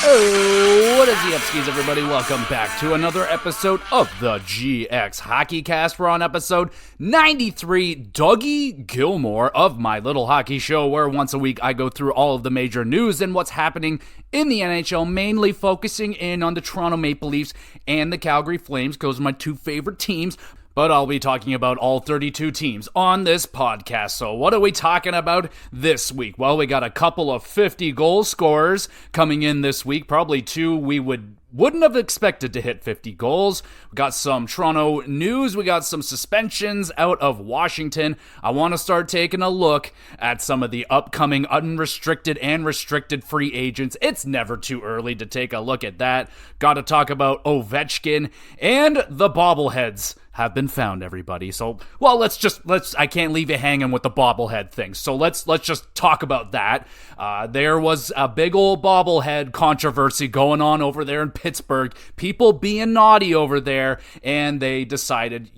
Oh, what is the Upskis, everybody? Welcome back to another episode of the GXHockeyCast. We're on episode 93. Dougie Gilmore of My Little Hockey Show, where once a week I go through all of the major news and what's happening in the NHL, mainly focusing in on the Toronto Maple Leafs and the Calgary Flames, because my two favorite teams. But I'll be talking about all 32 teams on this podcast. So what are we talking about this week? Well, we got a couple of 50 goal scorers coming in this week. Probably two we wouldn't have expected to hit 50 goals. We got some Toronto news. We got some suspensions out of Washington. I want to start taking a look at some of the upcoming unrestricted and restricted free agents. It's never too early to take a look at that. Got to talk about Ovechkin, and the bobbleheads have been found, everybody. So, well, I can't leave you hanging with the bobblehead thing. So let's just talk about that. There was a big old bobblehead controversy going on over there in Pittsburgh. People being naughty over there, and they decided,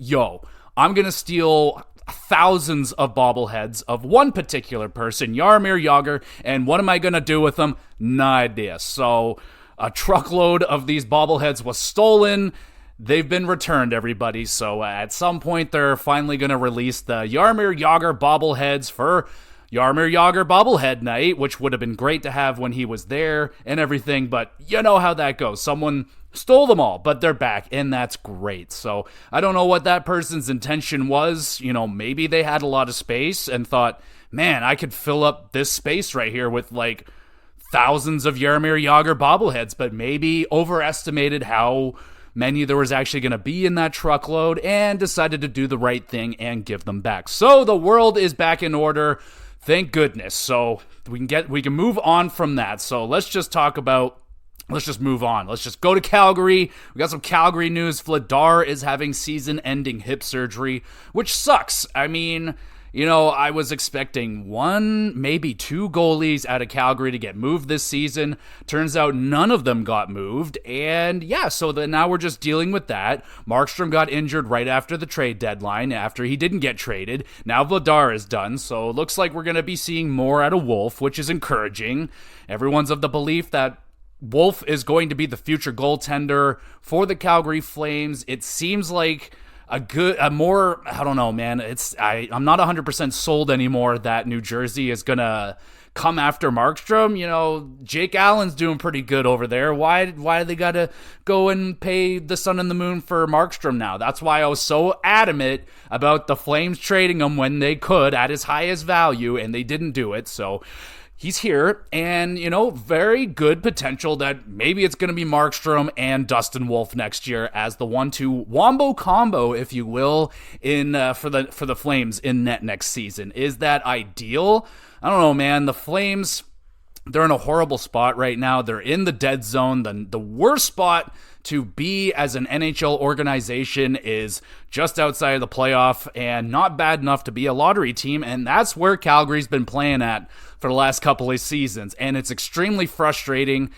I'm going to steal thousands of bobbleheads of one particular person, Jaromir Jagr, and what am I going to do with them? No idea. So a truckload of these bobbleheads was stolen. They've been returned, everybody, so at some point they're finally going to release the Jaromir Jagr bobbleheads for Jaromir Jagr bobblehead night, which would have been great to have when he was there and everything, but you know how that goes. Someone stole them all, but they're back, and that's great. So I don't know what that person's intention was. Maybe they had a lot of space and thought, man, I could fill up this space right here with like thousands of Jaromir Jagr bobbleheads, but maybe overestimated how many there was actually going to be in that truckload and decided to do the right thing and give them back. So the world is back in order. Thank goodness. So we can move on from that. So let's just move on. Let's just go to Calgary. We got some Calgary news. Vladar is having season-ending hip surgery, which sucks. I mean, I was expecting one, maybe two goalies out of Calgary to get moved this season. Turns out none of them got moved. And so then now we're just dealing with that. Markstrom got injured right after the trade deadline, after he didn't get traded. Now Vladar is done. So it looks like we're going to be seeing more out of Wolf, which is encouraging. Everyone's of the belief that Wolf is going to be the future goaltender for the Calgary Flames. It seems like I don't know, man. I'm not 100% sold anymore that New Jersey is going to come after Markstrom. Jake Allen's doing pretty good over there. Why do they got to go and pay the sun and the moon for Markstrom now? That's why I was so adamant about the Flames trading him when they could at his highest value, and they didn't do it. So he's here, and, very good potential that maybe it's going to be Markstrom and Dustin Wolf next year as the 1-2 wombo combo, if you will, in for the Flames in net next season. Is that ideal? I don't know, man. The Flames, they're in a horrible spot right now. They're in the dead zone. The worst spot to be as an NHL organization is just outside of the playoff and not bad enough to be a lottery team, and that's where Calgary's been playing at for the last couple of seasons, and it's extremely frustrating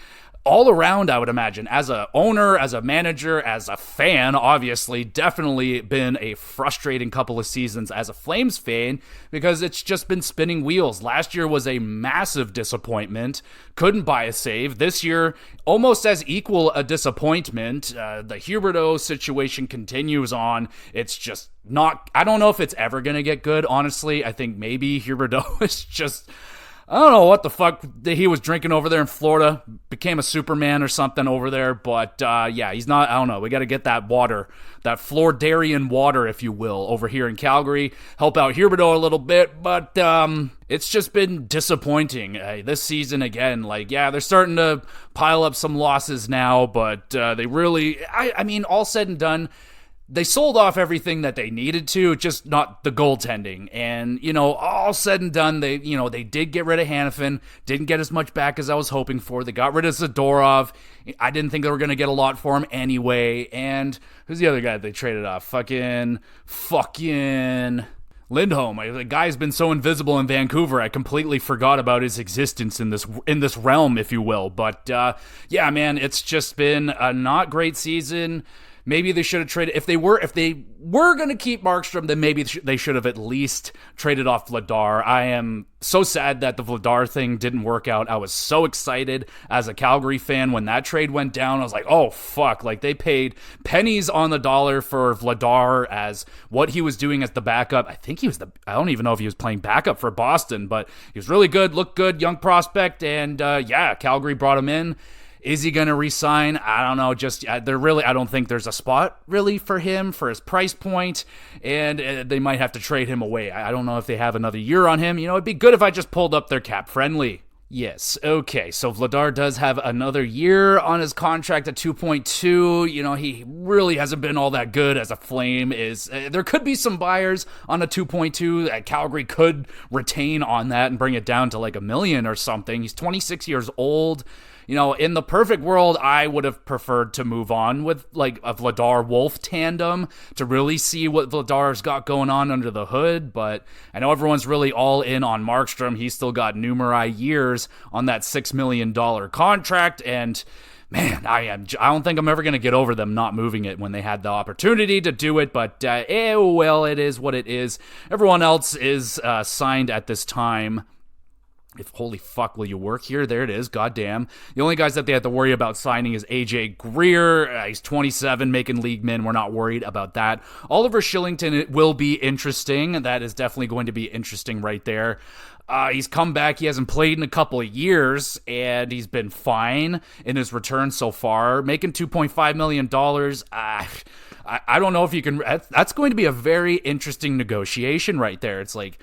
all around, I would imagine. As a owner, as a manager, as a fan, obviously, definitely been a frustrating couple of seasons as a Flames fan because it's just been spinning wheels. Last year was a massive disappointment. Couldn't buy a save. This year, almost as equal a disappointment. The Huberdeau situation continues on. It's just not, I don't know if it's ever going to get good, honestly. I think maybe Huberdeau is just, I don't know what the fuck he was drinking over there in Florida. Became a Superman or something over there. But, he's not, I don't know. We got to get that water, that Flordarian water, if you will, over here in Calgary. Help out Huberdeau a little bit. But it's just been disappointing this season again. They're starting to pile up some losses now. But they really, I mean, all said and done, they sold off everything that they needed to, just not the goaltending. And, all said and done, they did get rid of Hanifin, didn't get as much back as I was hoping for. They got rid of Zadorov. I didn't think they were going to get a lot for him anyway. And who's the other guy they traded off? Fucking Lindholm. The guy's been so invisible in Vancouver, I completely forgot about his existence in this realm, if you will. But, man, it's just been a not great season. maybe they should have traded, if they were going to keep Markstrom, then maybe they should have at least traded off Vladar. I am so sad that the Vladar thing didn't work out. I was so excited as a Calgary fan when that trade went down. I was like, oh fuck, like they paid pennies on the dollar for Vladar as what he was doing as the backup. I think I don't even know if he was playing backup for Boston, but he was really good, looked good, young prospect, and Calgary brought him in. Is he going to resign? I don't know. I don't think there's a spot really for him for his price point, and they might have to trade him away. I don't know if they have another year on him. It'd be good if I just pulled up their cap friendly. Yes, okay, so Vladar does have another year on his contract at 2.2. He really hasn't been all that good as a Flame. There could be some buyers on a 2.2 that Calgary could retain on that and bring it down to like $1 million or something. He's 26 years old. In the perfect world, I would have preferred to move on with like a Vladar-Wolf tandem to really see what Vladar's got going on under the hood. But I know everyone's really all in on Markstrom. He's still got numerous years on that $6 million contract. And man, I don't think I'm ever going to get over them not moving it when they had the opportunity to do it. But, it is what it is. Everyone else is signed at this time. If holy fuck, will you work here? There it is. Goddamn. The only guys that they have to worry about signing is AJ Greer. He's 27, making league min. We're not worried about that. Oliver Shillington, it will be interesting. That is definitely going to be interesting right there. He's come back. He hasn't played in a couple of years, and he's been fine in his return so far. Making $2.5 million. I don't know if you can. That's going to be a very interesting negotiation right there. It's like,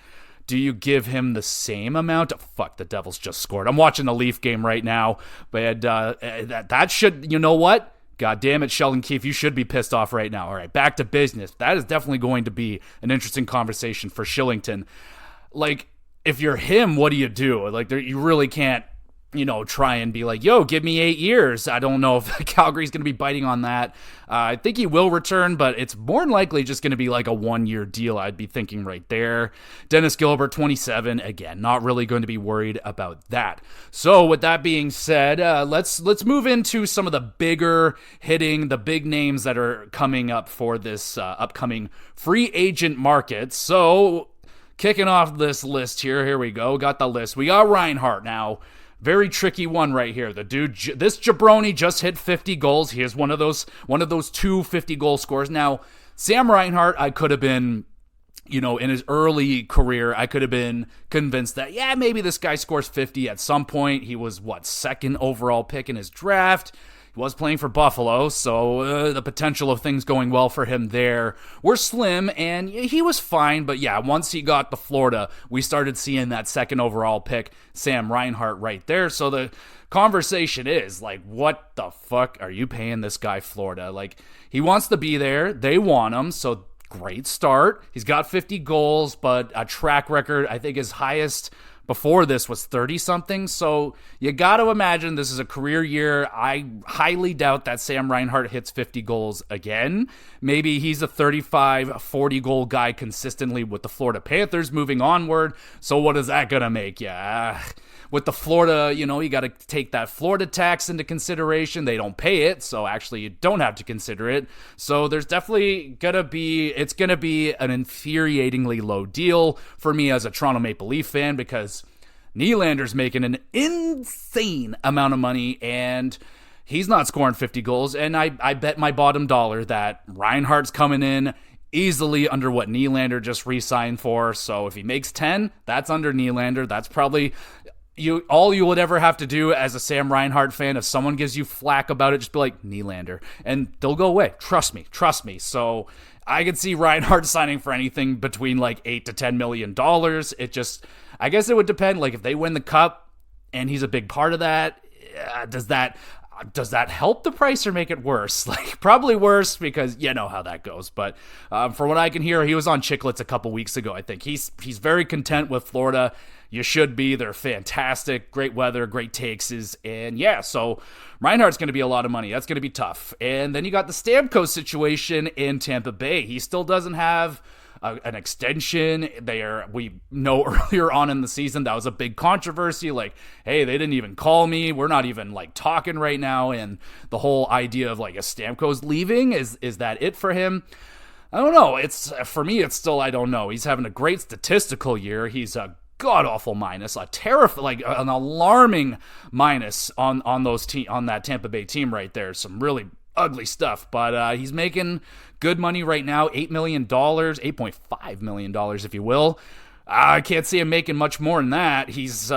do you give him the same amount? Fuck, the Devils just scored. I'm watching the Leaf game right now, but that should, you know what? God damn it, Sheldon Keefe, you should be pissed off right now. All right, back to business. That is definitely going to be an interesting conversation for Shillington. Like, if you're him, what do you do? Like, you really can't, try and be like, yo, give me 8 years. I don't know if Calgary's going to be biting on that. I think he will return, but it's more than likely just going to be like a 1-year deal, I'd be thinking right there. Dennis Gilbert, 27. Again, not really going to be worried about that. So with that being said, let's move into some of the the big names that are coming up for this upcoming free agent market. So kicking off this list here we go. Got the list. We got Reinhart now. Very tricky one right here. The dude, this jabroni just hit 50 goals. He is one of those 2 50-goal scorers. Now, Sam Reinhart, I could have been, in his early career, I could have been convinced that, maybe this guy scores 50 at some point. He was, second overall pick in his draft. He was playing for Buffalo, so the potential of things going well for him there were slim, and he was fine. But once he got to Florida, we started seeing that second overall pick, Sam Reinhart, right there. So the conversation is, like, what the fuck are you paying this guy Florida? Like, he wants to be there. They want him, so great start. He's got 50 goals, but a track record, I think his highest before this was 30-something, so you got to imagine this is a career year. I highly doubt that Sam Reinhart hits 50 goals again. Maybe he's a 35, 40-goal guy consistently with the Florida Panthers moving onward, so what is that going to make you? With the Florida, you got to take that Florida tax into consideration. They don't pay it, so actually you don't have to consider it. So there's definitely it's going to be an infuriatingly low deal for me as a Toronto Maple Leaf fan, because Nylander's making an insane amount of money, and he's not scoring 50 goals. And I bet my bottom dollar that Reinhart's coming in easily under what Nylander just re-signed for. So if he makes 10, that's under Nylander. That's probably all you would ever have to do as a Sam Reinhart fan. If someone gives you flack about it, just be like, Nylander, and they'll go away. Trust me. So I could see Reinhart signing for anything between like $8 to $10 million. I guess it would depend. Like, if they win the cup and he's a big part of that, does that help the price or make it worse? Like, probably worse, because you know how that goes. But for what I can hear, he was on Chicklets a couple weeks ago. I think he's very content with Florida. You should be. They're fantastic. Great weather, great takes. And so Reinhart's going to be a lot of money. That's going to be tough. And then you got the Stamkos situation in Tampa Bay. He still doesn't have an extension. We know earlier on in the season that was a big controversy. Like, hey, they didn't even call me. We're not even like talking right now. And the whole idea of like a Stamkos leaving, is that it for him? I don't know. For me, it's still, I don't know. He's having a great statistical year. He's a god-awful minus, an alarming minus on that Tampa Bay team right there. Some really ugly stuff, but he's making good money right now, $8 million, $8.5 million, if you will. I can't see him making much more than that. He's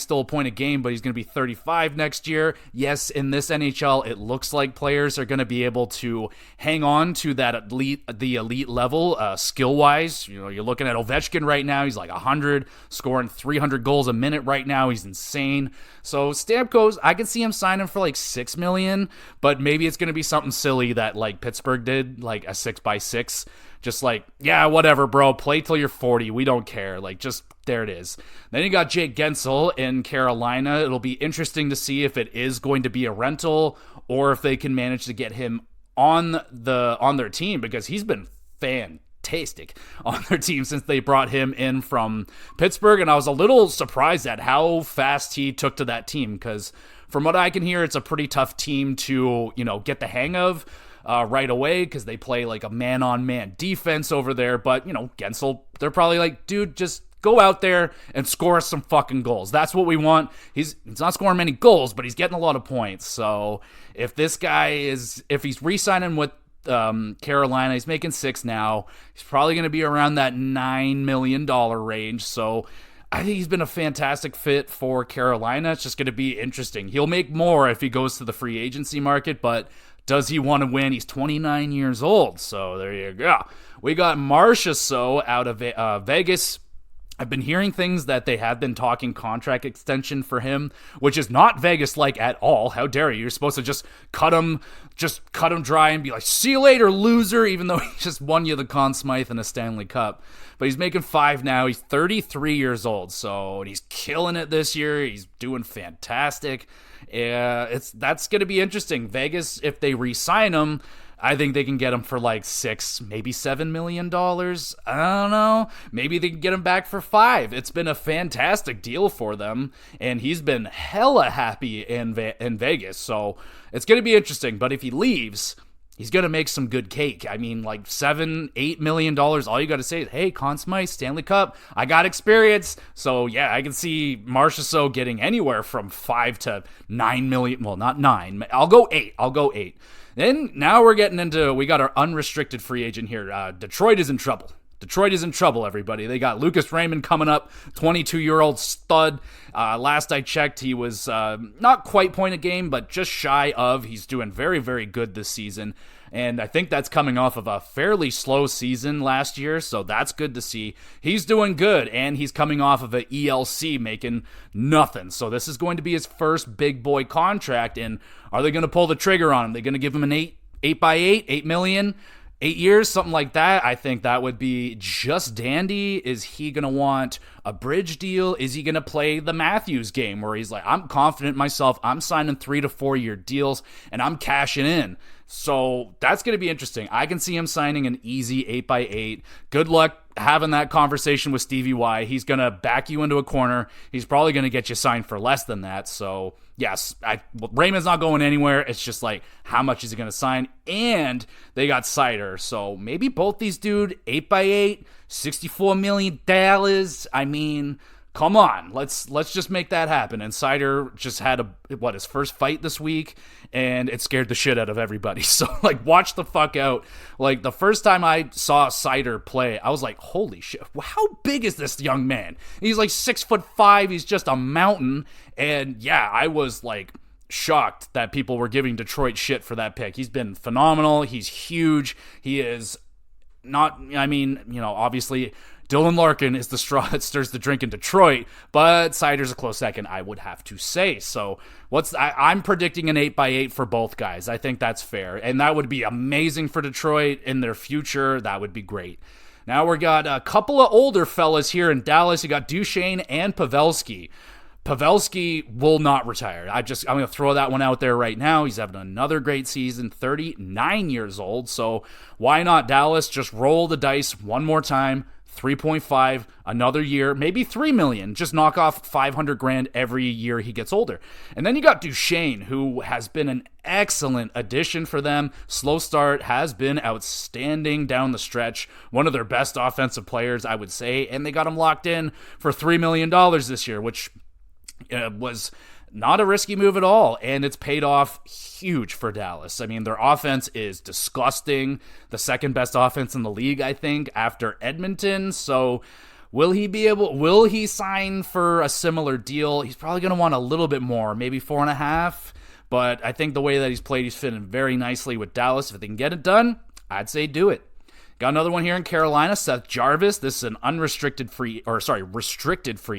still a point a game, but he's going to be 35 next year. Yes, in this NHL, it looks like players are going to be able to hang on to the elite level, skill-wise. You know, you're looking at Ovechkin right now. He's like 100, scoring 300 goals a minute right now. He's insane. So Stamkos, I can see him signing for like $6 million, but maybe it's going to be something silly that like Pittsburgh did, like a 6x6. Just like, yeah, whatever, bro. Play till you're 40. We don't care. Like, just there it is. Then you got Jake Gensel in Carolina. It'll be interesting to see if it is going to be a rental or if they can manage to get him on their team, because he's been fantastic on their team since they brought him in from Pittsburgh. And I was a little surprised at how fast he took to that team, because from what I can hear, it's a pretty tough team to, get the hang of. Right away, because they play like a man-on-man defense over there. But, Gensel, they're probably like, dude, just go out there and score some fucking goals. That's what we want. He's not scoring many goals, but he's getting a lot of points. So if this guy if he's re-signing with Carolina, he's making $6 now. He's probably going to be around that $9 million range. So I think he's been a fantastic fit for Carolina. It's just going to be interesting. He'll make more if he goes to the free agency market, but does he want to win? He's 29 years old, so there you go. We got Marchessault out of Vegas. I've been hearing things that they have been talking contract extension for him, which is not Vegas-like at all. How dare you? You're supposed to just cut him dry and be like, see you later, loser, even though he just won you the Conn Smythe and a Stanley Cup. But he's making $5 now. He's 33 years old, so he's killing it this year. He's doing fantastic. That's going to be interesting. Vegas, if they re-sign him, I think they can get him for like $6, maybe $7 million. I don't know. Maybe they can get him back for $5. It's been a fantastic deal for them, and he's been hella happy in Vegas. So it's going to be interesting. But if he leaves, he's going to make some good cake. I mean, like $7-8 million. All you got to say is, hey, Conn Smythe, Stanley Cup, I got experience. So, yeah, I can see Marchessault getting anywhere from $5 to $9 million. Well, not 9. I'll go 8. Then now we got our unrestricted free agent here. Detroit is in trouble. Everybody. They got Lucas Raymond coming up, 22-year-old stud. Last I checked, he was not quite point a game, but just shy of. He's doing very, very good this season. And I think that's coming off of a fairly slow season last year, so that's good to see. He's doing good, and he's coming off of an ELC making nothing. So this is going to be his first big boy contract, and are they going to pull the trigger on him? They're going to give him an 8x8, $8 million? 8 years, something like that. I think that would be just dandy. Is he going to want a bridge deal? Is he going to play the Matthews game where he's like, I'm confident in myself, I'm signing 3 to 4 year deals, and I'm cashing in? So that's going to be interesting. I can see him signing an easy 8x8. Good luck having that conversation with Stevie Y. He's going to back you into a corner. He's probably going to get you signed for less than that. So, yes, Raymond's not going anywhere. It's just like, how much is he going to sign? And they got Seider. So maybe both these dude, 8x8, $64 million. I mean, come on, let's just make that happen. And Seider just had his first fight this week, and it scared the shit out of everybody. So like, watch the fuck out. Like the first time I saw Seider play, I was like, holy shit, how big is this young man? He's like 6'5". He's just a mountain. And yeah, I was like shocked that people were giving Detroit shit for that pick. He's been phenomenal. He's huge. He is not, obviously Dylan Larkin is the straw that stirs the drink in Detroit, but Seider's a close second, I would have to say. So I'm predicting an 8x8 for both guys. I think that's fair, and that would be amazing for Detroit in their future. That would be great. Now we got a couple of older fellas here in Dallas. You got Duchesne and Pavelski. Pavelski will not retire. I'm going to throw that one out there right now. He's having another great season, 39 years old. So why not Dallas? Just roll the dice one more time. 3.5 another year, maybe 3 million. Just knock off 500 grand every year he gets older. And then you got Duchesne, who has been an excellent addition for them. Slow start, has been outstanding down the stretch. One of their best offensive players, I would say. And they got him locked in for $3 million this year, which was not a risky move at all, and it's paid off huge for Dallas. I mean, their offense is disgusting, the second best offense in the league, I think, after Edmonton. So will he sign for a similar deal? He's probably going to want a little bit more, maybe 4.5, but I think the way that he's played, he's fitting very nicely with Dallas. If they can get it done, I'd say do it. Got another one here in Carolina, Seth Jarvis. This is an restricted free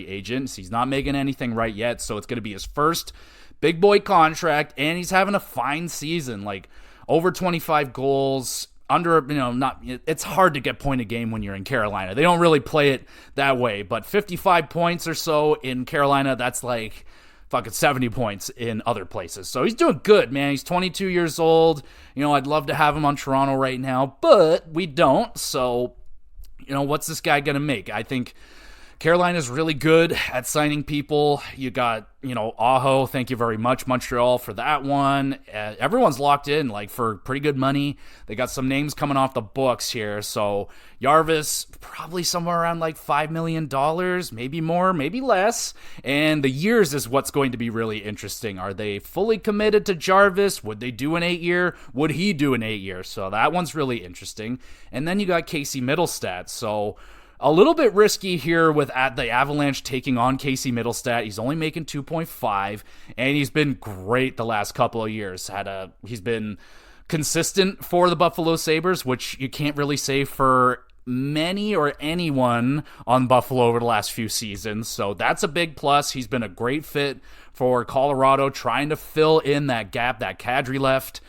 agent. He's not making anything right yet, so it's going to be his first big boy contract, and he's having a fine season, like over 25 goals, it's hard to get point a game when you're in Carolina. They don't really play it that way, but 55 points or so in Carolina, that's like fucking 70 points in other places. So he's doing good, man. He's 22 years old. I'd love to have him on Toronto right now, but we don't. So, what's this guy going to make? I think Carolina's really good at signing people. You got, Aho, thank you very much, Montreal, for that one. Everyone's locked in, for pretty good money. They got some names coming off the books here. So Jarvis, probably somewhere around $5 million, maybe more, maybe less. And the years is what's going to be really interesting. Are they fully committed to Jarvis? Would they do an 8-year? Would he do an 8-year? So that one's really interesting. And then you got Casey Middlestat. So a little bit risky here with the Avalanche taking on Casey Middlestat. He's only making 2.5, and he's been great the last couple of years. He's been consistent for the Buffalo Sabres, which you can't really say for many or anyone on Buffalo over the last few seasons. So that's a big plus. He's been a great fit for Colorado, trying to fill in that gap that Kadri left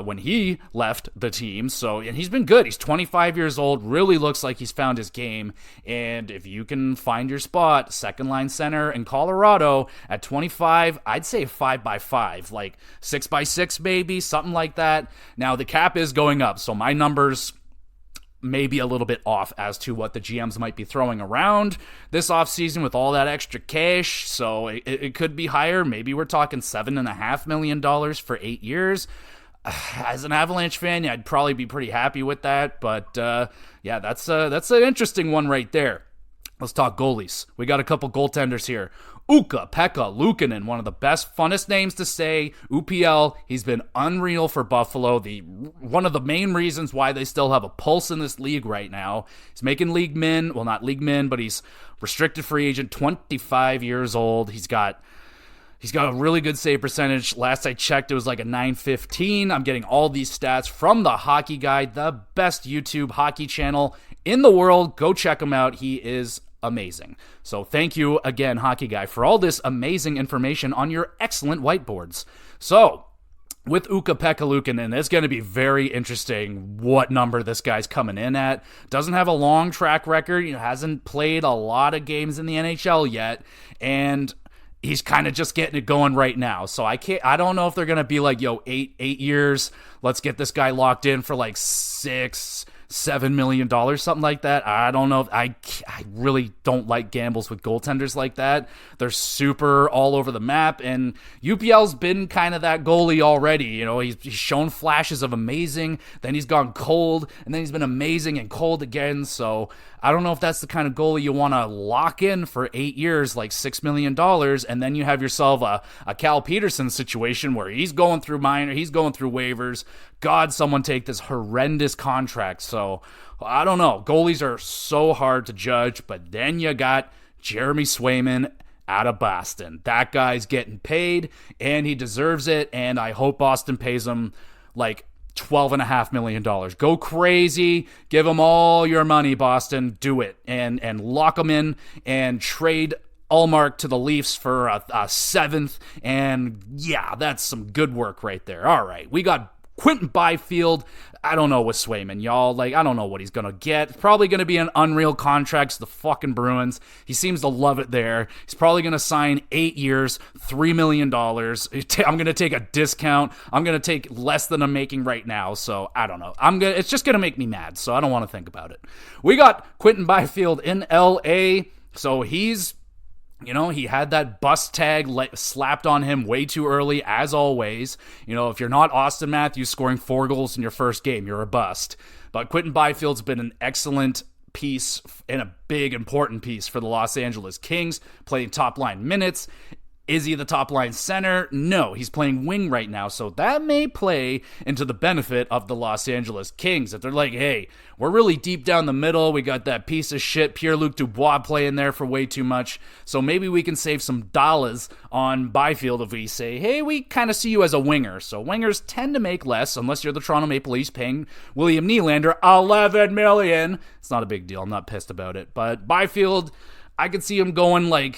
when he left the team. And he's been good. He's 25 years old, really looks like he's found his game. And if you can find your spot, second line center in Colorado at 25, I'd say 5x5, 6x6 maybe, something like that. Now the cap is going up, so my numbers may be a little bit off as to what the GMs might be throwing around this offseason with all that extra cash. So it could be higher. Maybe we're talking $7.5 million for 8 years. As an Avalanche fan, I'd probably be pretty happy with that. But that's an interesting one right there. Let's talk goalies. We got a couple goaltenders here. Ukko-Pekka Luukkonen, one of the best, funnest names to say. UPL, he's been unreal for Buffalo. One of the main reasons why they still have a pulse in this league right now. He's making league min. Well, not league min, but he's restricted free agent, 25 years old. He's got a really good save percentage. Last I checked, it was a 915. I'm getting all these stats from the Hockey Guy, the best YouTube hockey channel in the world. Go check him out. He is amazing. So thank you again, Hockey Guy, for all this amazing information on your excellent whiteboards. So with Ukko-Pekka Luukkonen, it's going to be very interesting what number this guy's coming in at. Doesn't have a long track record. Hasn't played a lot of games in the NHL yet. And he's kind of just getting it going right now. So I don't know if they're going to be 8 years. Let's get this guy locked in for $6-7 million, something like that. I don't know. I really don't like gambles with goaltenders like that. They're super all over the map, and UPL's been kind of that goalie already. He's shown flashes of amazing, then he's gone cold, and then he's been amazing and cold again. So I don't know if that's the kind of goalie you want to lock in for 8 years, $6 million, and then you have yourself a Cal Peterson situation where he's going through waivers. God, someone take this horrendous contract. So I don't know. Goalies are so hard to judge, but then you got Jeremy Swayman out of Boston. That guy's getting paid, and he deserves it, and I hope Boston pays him $12.5 million. Go crazy. Give him all your money, Boston. Do it. And lock him in and trade Ullmark to the Leafs for a seventh. And yeah, that's some good work right there. All right. We got Quentin Byfield, I don't know with Swayman, y'all. Like, I don't know what he's going to get. It's probably going to be an unreal contract to the fucking Bruins. He seems to love it there. He's probably going to sign 8 years, $3 million. I'm going to take a discount. I'm going to take less than I'm making right now. So, I don't know. It's just going to make me mad. So, I don't want to think about it. We got Quentin Byfield in LA. So, he's... he had that bust tag slapped on him way too early, as always. If you're not Austin Matthews scoring 4 goals in your first game, you're a bust. But Quentin Byfield's been an excellent piece and a big, important piece for the Los Angeles Kings, playing top-line minutes. Is he the top-line center? No, he's playing wing right now, so that may play into the benefit of the Los Angeles Kings. If they're like, hey, we're really deep down the middle, we got that piece of shit Pierre-Luc Dubois playing there for way too much, so maybe we can save some dollars on Byfield if we say, hey, we kind of see you as a winger. So wingers tend to make less, unless you're the Toronto Maple Leafs paying William Nylander $11 million. It's not a big deal, I'm not pissed about it, but Byfield, I could see him going like...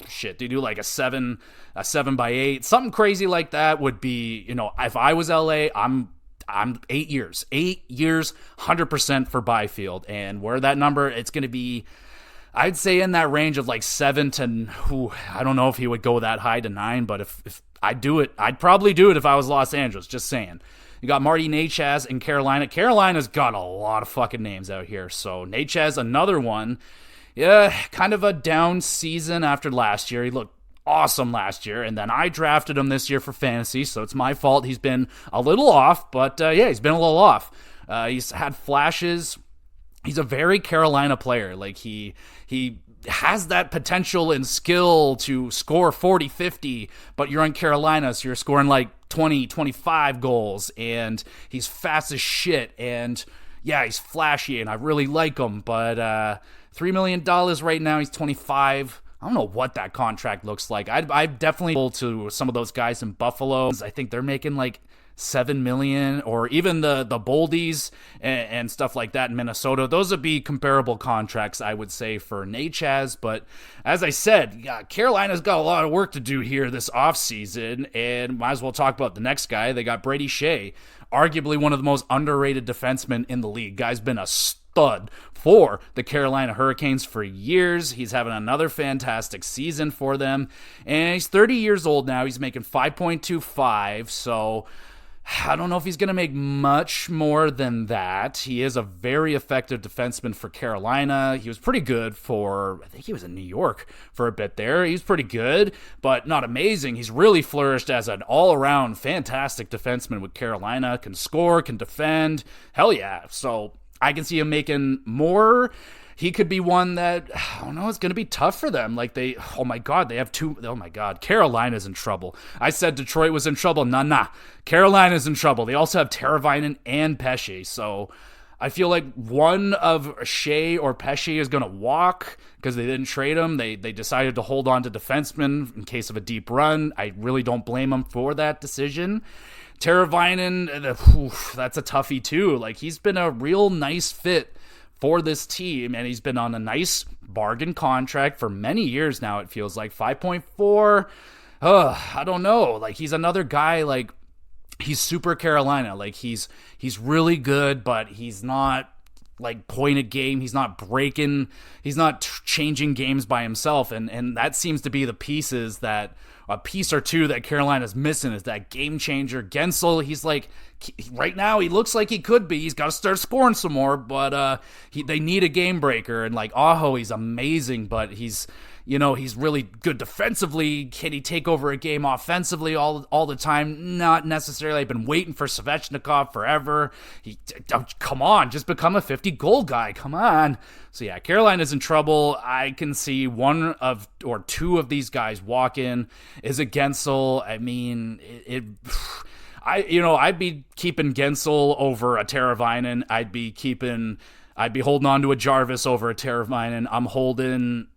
shit, do you do like a 7x8, something crazy like that would be, if I was LA, I'm 8 years, 100% for Byfield, and where that number, it's going to be, I'd say in that range of like 7 to, I don't know if he would go that high to 9, but if I'd do it, I'd probably do it if I was Los Angeles, just saying. You got Marty Necas in Carolina. Carolina's got a lot of fucking names out here, so Necas, another one. Yeah, kind of a down season after last year. He looked awesome last year, and then I drafted him this year for fantasy, so it's my fault. He's been a little off, but he's been a little off. He's had flashes. He's a very Carolina player. Like, he has that potential and skill to score 40, 50, but you're in Carolina, so you're scoring like 20, 25 goals, and he's fast as shit, and yeah, he's flashy, and I really like him, but... $3 million right now. He's 25. I don't know what that contract looks like. I'd definitely go to some of those guys in Buffalo. I think they're making like $7 million, or even the Boldies and stuff like that in Minnesota. Those would be comparable contracts, I would say, for Necas. But as I said, Carolina's got a lot of work to do here this offseason, and might as well talk about the next guy. They got Brady Shea, arguably one of the most underrated defensemen in the league. Guy's been a stud for the Carolina Hurricanes for years. He's having another fantastic season for them, and he's 30 years old now. He's making $5.25, so I don't know if he's going to make much more than that. He is a very effective defenseman for Carolina. He was pretty good I think he was in New York for a bit there. He's pretty good, but not amazing. He's really flourished as an all-around fantastic defenseman with Carolina. Can score, can defend. Hell yeah. So I can see him making more. He could be one that, I don't know, it's going to be tough for them. Like they have two. Oh my God, Carolina's in trouble. I said Detroit was in trouble. Nah. Carolina's in trouble. They also have Teravainen and Pesce. So I feel like one of Shea or Pesce is going to walk because they didn't trade him. They decided to hold on to defensemen in case of a deep run. I really don't blame them for that decision. Teravainen, that's a toughie too. Like, he's been a real nice fit for this team, and he's been on a nice bargain contract for many years now, it feels like. 5.4, I don't know. Like, he's another guy, like, he's super Carolina. Like, he's really good, but he's not, like, point a game. He's not breaking. He's not changing games by himself, and that seems to be the pieces that... A piece or two that Carolina's missing is that game changer. Gensel, he's like, right now he looks like he could be. He's got to start scoring some more, but they need a game breaker. And like Aho, he's amazing, but he's really good defensively. Can he take over a game offensively all the time? Not necessarily. I've been waiting for Svechnikov forever. Come on, just become a 50-goal guy. Come on. So yeah, Carolina's in trouble. I can see one or two of these guys walk in. Is it Gensel? I mean, I'd be keeping Gensel over a Teravainen. I'd be holding on to a Jarvis over a Teravainen. I'm holding.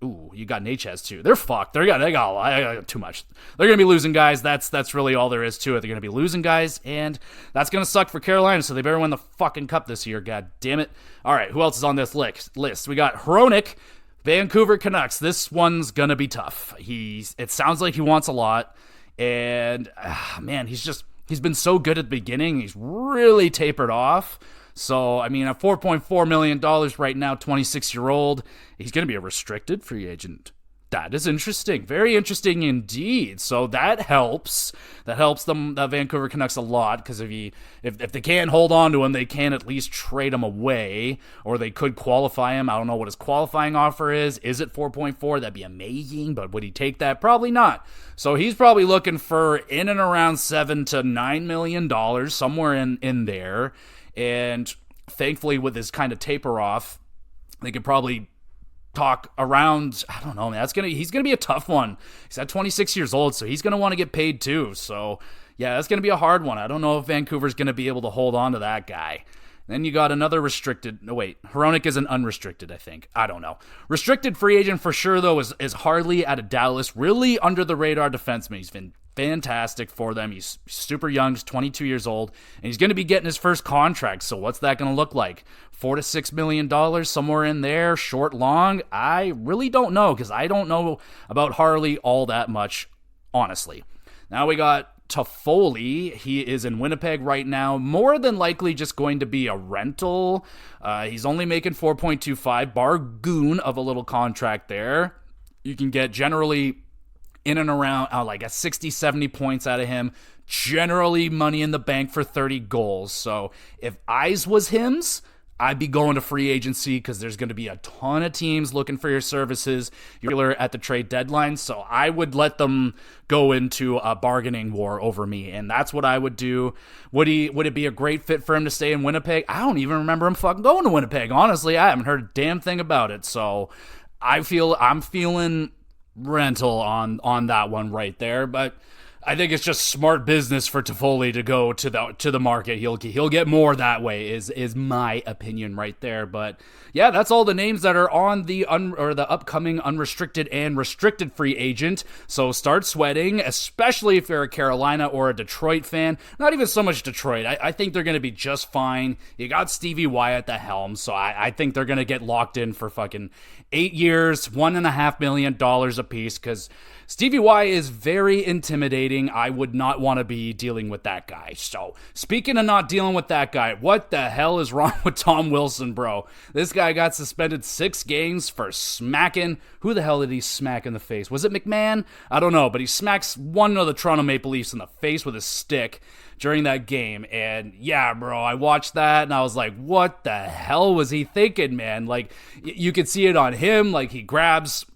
Ooh, you got Necas too. They're fucked. They got too much. They're gonna be losing guys. That's really all there is to it. They're gonna be losing guys, and that's gonna suck for Carolina. So they better win the fucking cup this year. God damn it! All right, who else is on this list? We got Hronik, Vancouver Canucks. This one's gonna be tough. It sounds like he wants a lot. And man, he's been so good at the beginning. He's really tapered off. So, I mean, at $4.4 million right now, 26-year-old, he's going to be a restricted free agent. That is interesting. Very interesting indeed. So that helps. That helps them, the Vancouver Canucks, a lot, because if they can't hold on to him, they can at least trade him away, or they could qualify him. I don't know what his qualifying offer is. Is it 4.4? That'd be amazing, but would he take that? Probably not. So he's probably looking for in and around $7 to $9 million, somewhere in there. And thankfully, with his kind of taper off, they could probably talk around, I don't know, man. He's gonna be a tough one. He's at 26 years old, so he's gonna want to get paid too. So yeah, that's gonna be a hard one. I don't know if Vancouver's gonna be able to hold on to that guy. Then you got another restricted. No, wait, Hronek is an unrestricted, I think. I don't know. Restricted free agent for sure though is Harley out of Dallas. Really under the radar defenseman. He's been fantastic for them. He's super young, he's 22 years old, and he's going to be getting his first contract. So what's that going to look like? $4 to $6 million, somewhere in there, short, long? I really don't know, because I don't know about Harley all that much, honestly. Now we got Toffoli. He is in Winnipeg right now, more than likely just going to be a rental. He's only making $4.25, bargain of a little contract there. You can get generally in and around like a 60, 70 points out of him. Generally money in the bank for 30 goals. So if Eyes was him's, I'd be going to free agency, because there's going to be a ton of teams looking for your services. You're at the trade deadline, so I would let them go into a bargaining war over me, and that's what I would do. Would it be a great fit for him to stay in Winnipeg? I don't even remember him fucking going to Winnipeg. Honestly, I haven't heard a damn thing about it. So I'm feeling rental on that one right there, but I think it's just smart business for Toffoli to go to the market. He'll get more that way is my opinion right there. But yeah, that's all the names that are on the upcoming unrestricted and restricted free agent. So start sweating, especially if you're a Carolina or a Detroit fan. Not even so much Detroit. I think they're going to be just fine. You got Stevie Y at the helm, so I think they're going to get locked in for fucking 8 years, $1.5 million a piece, because Stevie Y is very intimidating. I would not want to be dealing with that guy. So, speaking of not dealing with that guy, what the hell is wrong with Tom Wilson, bro? This guy got suspended 6 games for smacking. Who the hell did he smack in the face? Was it McMahon? I don't know, but he smacks one of the Toronto Maple Leafs in the face with his stick during that game. And yeah, bro, I watched that and I was like, what the hell was he thinking, man? Like, you could see it on him. Like, he grabs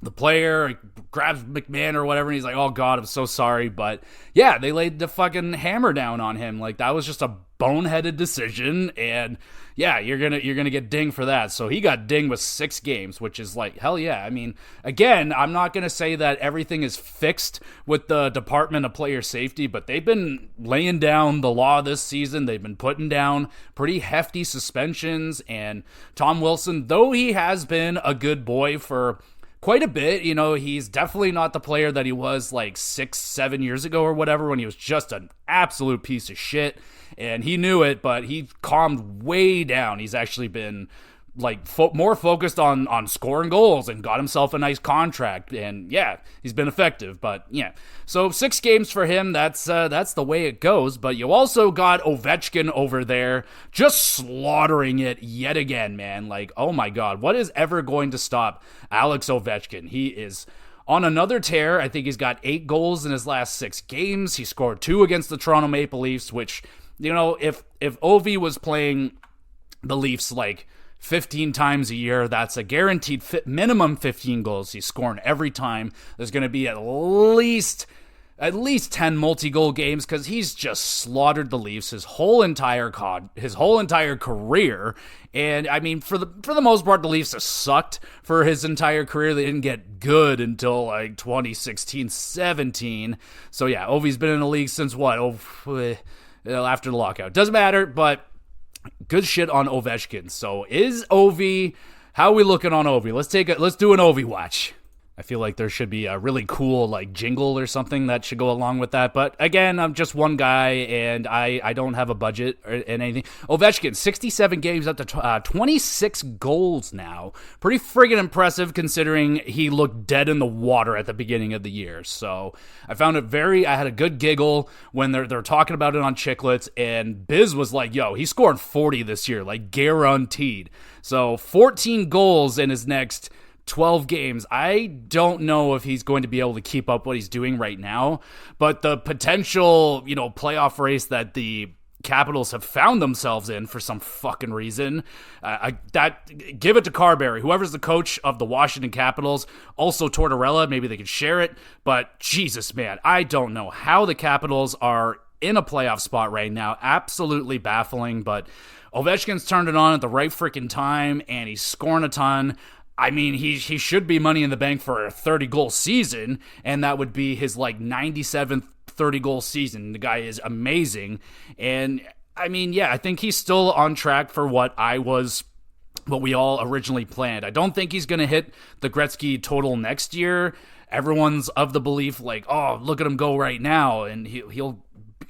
the player, grabs McMahon or whatever, and he's like, oh God, I'm so sorry. But yeah, they laid the fucking hammer down on him. Like, that was just a boneheaded decision, and yeah, you're gonna get dinged for that. So he got dinged with 6 games, which is like, hell yeah. I mean, again, I'm not gonna say that everything is fixed with the Department of Player Safety, but they've been laying down the law this season. They've been putting down pretty hefty suspensions, and Tom Wilson, though he has been a good boy for quite a bit, you know, he's definitely not the player that he was like 6-7 years ago or whatever, when he was just an absolute piece of shit, and he knew it, but he calmed way down. He's actually been like more focused on scoring goals and got himself a nice contract, and yeah, he's been effective. But yeah, so 6 games for him, that's the way it goes. But you also got Ovechkin over there just slaughtering it yet again, man. Like, oh my God, what is ever going to stop Alex Ovechkin? He is on another tear. I think he's got 8 goals in his last 6 games. He scored 2 against the Toronto Maple Leafs, which, you know, if Ovi was playing the Leafs like 15 times a year, that's a guaranteed minimum 15 goals he's scoring every time. There's going to be at least 10 multi-goal games, because he's just slaughtered the Leafs his whole entire career. And I mean, for the most part, the Leafs have sucked for his entire career. They didn't get good until like 2016-17. So yeah, Ovi's been in the league since what? After the lockout. Doesn't matter, but good shit on Ovechkin. So is Ovi, how are we looking on Ovi? Let's do an Ovi watch. I feel like there should be a really cool like jingle or something that should go along with that. But again, I'm just one guy and I don't have a budget or anything. Ovechkin, 67 games up to 26 goals now. Pretty friggin' impressive considering he looked dead in the water at the beginning of the year. So I found it I had a good giggle when they're talking about it on Chicklets, and Biz was like, yo, he scored 40 this year, like guaranteed. So 14 goals in his next 12 games. I don't know if he's going to be able to keep up what he's doing right now, but the potential, playoff race that the Capitals have found themselves in for some fucking reason, give it to Carberry, whoever's the coach of the Washington Capitals, also Tortorella, maybe they could share it, but Jesus, man, I don't know how the Capitals are in a playoff spot right now. Absolutely baffling, but Ovechkin's turned it on at the right freaking time, and he's scoring a ton. I mean, he should be money in the bank for a 30-goal season, and that would be his, 97th 30-goal season. The guy is amazing. And, I mean, yeah, I think he's still on track for what we all originally planned. I don't think he's going to hit the Gretzky total next year. Everyone's of the belief, oh, look at him go right now, and he'll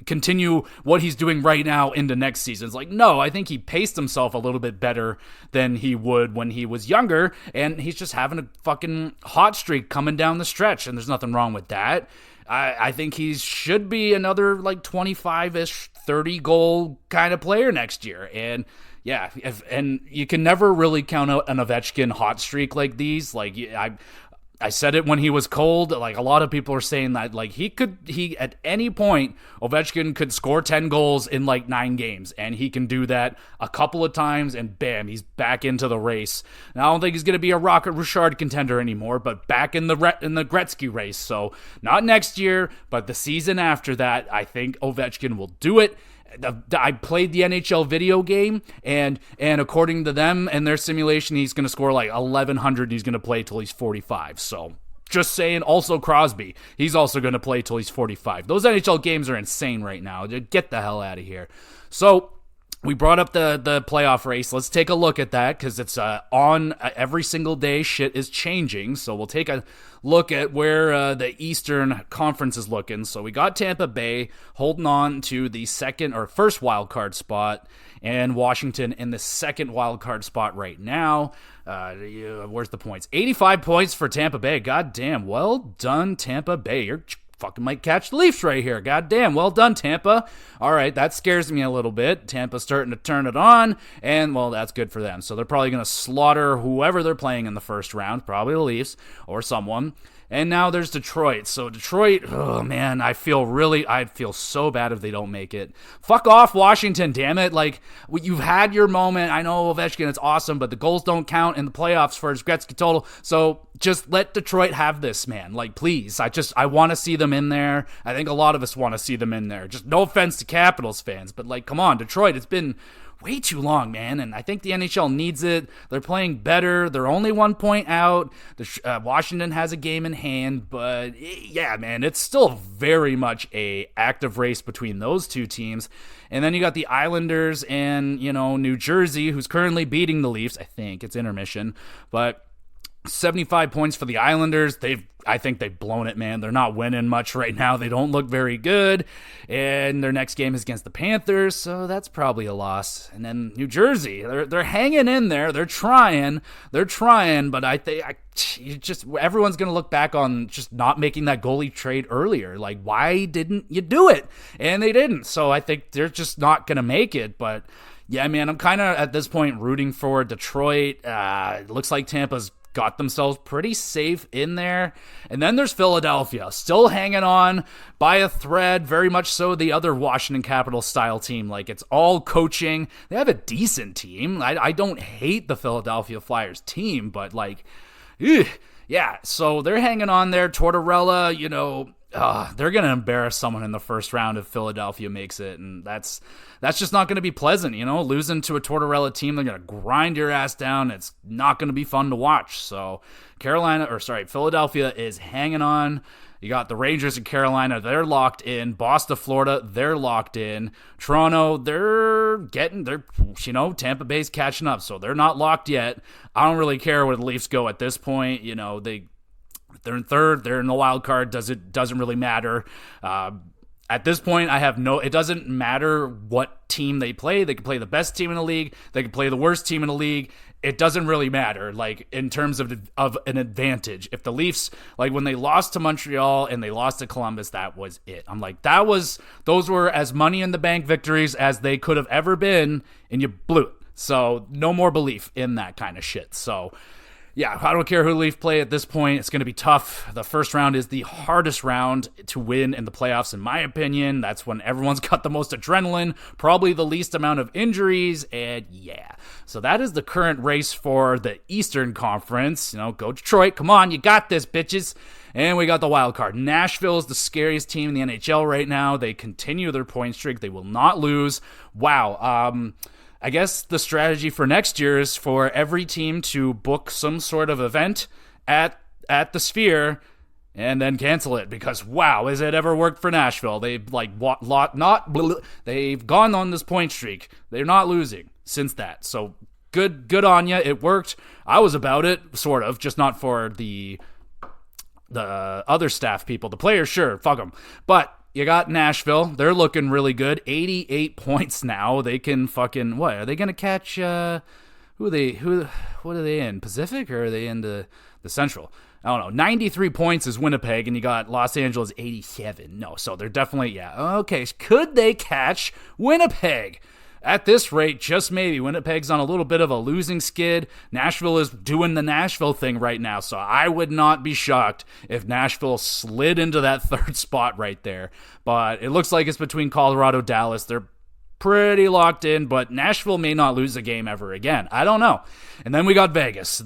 continue what he's doing right now into next season. It's no, I think he paced himself a little bit better than he would when he was younger, and he's just having a fucking hot streak coming down the stretch, and there's nothing wrong with that. I think he should be another 25-ish, 30-goal kind of player next year, and yeah, and you can never really count out an Ovechkin hot streak like these. I said it when he was cold. A lot of people are saying that, he at any point, Ovechkin could score 10 goals in 9 games, and he can do that a couple of times, and bam, he's back into the race. Now, I don't think he's going to be a Rocket Richard contender anymore, but back in the Gretzky race. So, not next year, but the season after that, I think Ovechkin will do it. I played the NHL video game, and according to them and their simulation, he's going to score 1,100. He's going to play till he's 45. So just saying. Also Crosby, he's also going to play till he's 45. Those NHL games are insane right now. Get the hell out of here. So we brought up the playoff race. Let's take a look at that because it's on every single day. Shit is changing. So we'll take a look at where the Eastern Conference is looking. So we got Tampa Bay holding on to the first wild card spot, and Washington in the second wild card spot right now. Where's the points? 85 points for Tampa Bay. God damn. Well done, Tampa Bay. You're fucking might catch the Leafs right here. God damn, well done, Tampa. All right, that scares me a little bit. Tampa's starting to turn it on, and, well, that's good for them. So they're probably going to slaughter whoever they're playing in the first round, probably the Leafs or someone. And now there's Detroit. So Detroit, oh man, I'd feel so bad if they don't make it. Fuck off, Washington, damn it. You've had your moment. I know Ovechkin, it's awesome, but the goals don't count in the playoffs for his Gretzky total. So just let Detroit have this, man. Please. I want to see them in there. I think a lot of us want to see them in there. Just no offense to Capitals fans, but come on, Detroit, it's been way too long, man, and I think the NHL needs it. They're playing better. They're only 1 point out. Washington has a game in hand, but yeah, man, it's still very much a active race between those two teams. And then you got the Islanders and, New Jersey, who's currently beating the Leafs. I think it's intermission, but 75 points for the Islanders. I think they've blown it, man. They're not winning much right now. They don't look very good. And their next game is against the Panthers, so that's probably a loss. And then New Jersey, they're hanging in there. They're trying, but I think everyone's going to look back on just not making that goalie trade earlier. Why didn't you do it? And they didn't. So I think they're just not going to make it, but yeah, man, I'm kind of at this point rooting for Detroit. It looks like Tampa's got themselves pretty safe in there. And then there's Philadelphia, still hanging on by a thread, very much so the other Washington Capitals style team. It's all coaching. They have a decent team. I don't hate the Philadelphia Flyers team, but yeah, so they're hanging on there. Tortorella, they're going to embarrass someone in the first round if Philadelphia makes it, and that's just not going to be pleasant, losing to a Tortorella team. They're going to grind your ass down. It's not going to be fun to watch. So Philadelphia is hanging on. You got the Rangers in Carolina. They're locked in. Boston, Florida, they're locked in. Toronto, Tampa Bay's catching up, so they're not locked yet. I don't really care where the Leafs go at this point. If they're in third, they're in the wild card. Doesn't really matter. At this point, it doesn't matter what team they play. They can play the best team in the league. They can play the worst team in the league. It doesn't really matter, like, in terms of an advantage. If the Leafs, like, when they lost to Montreal and they lost to Columbus, that was it. I'm like, those were as money in the bank victories as they could have ever been, and you blew it. So, no more belief in that kind of shit. So, yeah, I don't care who Leaf play at this point. It's going to be tough. The first round is the hardest round to win in the playoffs, in my opinion. That's when everyone's got the most adrenaline, probably the least amount of injuries, and yeah. So that is the current race for the Eastern Conference. Go Detroit. Come on, you got this, bitches. And we got the wild card. Nashville is the scariest team in the NHL right now. They continue their point streak. They will not lose. Wow. I guess the strategy for next year is for every team to book some sort of event at the Sphere and then cancel it, because wow, has it ever worked for Nashville? They've they've gone on this point streak. They're not losing since that. So good on you. It worked. I was about it, sort of, just not for the other staff people. The players, sure, fuck them. But you got Nashville. They're looking really good. 88 points now. They can fucking, what? Are they going to catch, what are they in? Pacific, or are they in the Central? I don't know. 93 points is Winnipeg, and you got Los Angeles 87. No, so they're definitely, yeah. Okay, could they catch Winnipeg? At this rate, just maybe. Winnipeg's on a little bit of a losing skid. Nashville is doing the Nashville thing right now, so I would not be shocked if Nashville slid into that third spot right there. But it looks like it's between Colorado, Dallas. They're pretty locked in, but Nashville may not lose a game ever again. I don't know. And then we got Vegas.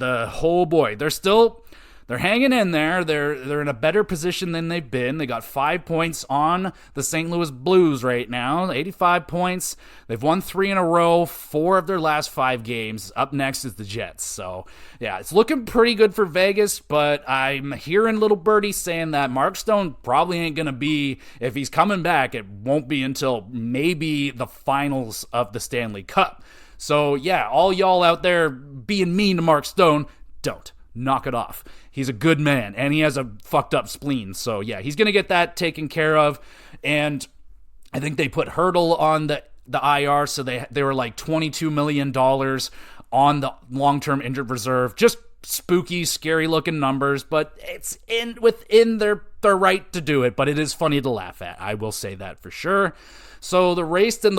They're hanging in there. They're in a better position than they've been. They got 5 points on the St. Louis Blues right now. 85 points. They've won 3 in a row, 4 of their last 5 games. Up next is the Jets. So, yeah, it's looking pretty good for Vegas, but I'm hearing little birdie saying that Mark Stone probably ain't going to be, if he's coming back, it won't be until maybe the finals of the Stanley Cup. So, yeah, all y'all out there being mean to Mark Stone, don't. Knock it off. He's a good man, and he has a fucked up spleen. So, yeah, he's going to get that taken care of. And I think they put Hurdle on the IR, so they were like $22 million on the long-term injured reserve. Just spooky, scary-looking numbers, but it's within their right to do it. But it is funny to laugh at. I will say that for sure. So the race in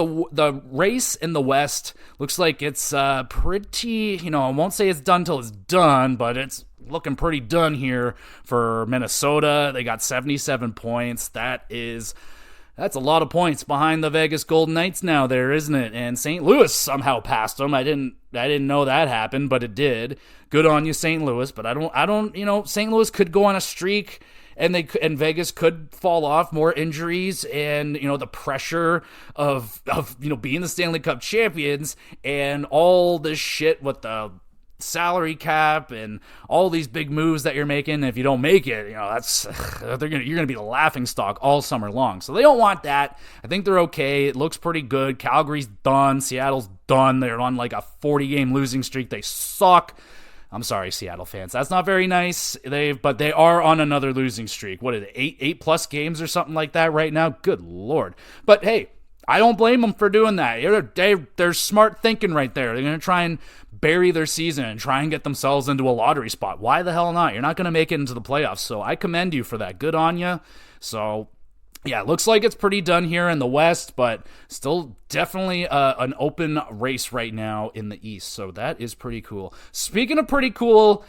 the West looks like it's pretty, I won't say it's done till it's done, but it's looking pretty done here for Minnesota. They got 77 points. That's a lot of points behind the Vegas Golden Knights now there, isn't it? And St. Louis somehow passed them. I didn't know that happened, but it did. Good on you, St. Louis, but I don't, St. Louis could go on a streak, and Vegas could fall off, more injuries, and the pressure of being the Stanley Cup champions, and all this shit with the salary cap and all these big moves that you're making. If you don't make it, you're gonna be the laughing stock all summer long. So they don't want that. I think they're okay. It looks pretty good. Calgary's done. Seattle's done. They're on like a 40-game losing streak. They suck. I'm sorry, Seattle fans. That's not very nice. But they are on another losing streak. What is it, 8+ games or something like that right now? Good Lord. But hey, I don't blame them for doing that. They're smart thinking right there. They're going to try and bury their season and try and get themselves into a lottery spot. Why the hell not? You're not going to make it into the playoffs. So I commend you for that. Good on you. So yeah, it looks like it's pretty done here in the West, but still definitely an open race right now in the East. So that is pretty cool. Speaking of pretty cool,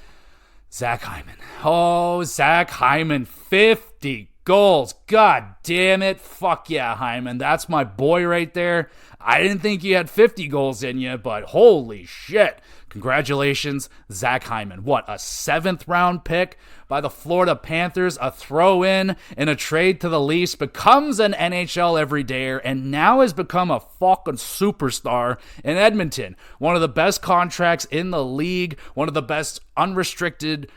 Zach Hyman. Oh, Zach Hyman, 50 goals. God damn it. Fuck yeah, Hyman. That's my boy right there. I didn't think you had 50 goals in you, but holy shit. Congratulations, Zach Hyman. What, a 7th round pick by the Florida Panthers, a throw-in in a trade to the Leafs, becomes an NHL everydayer, and now has become a fucking superstar in Edmonton. One of the best contracts in the league, one of the best unrestricted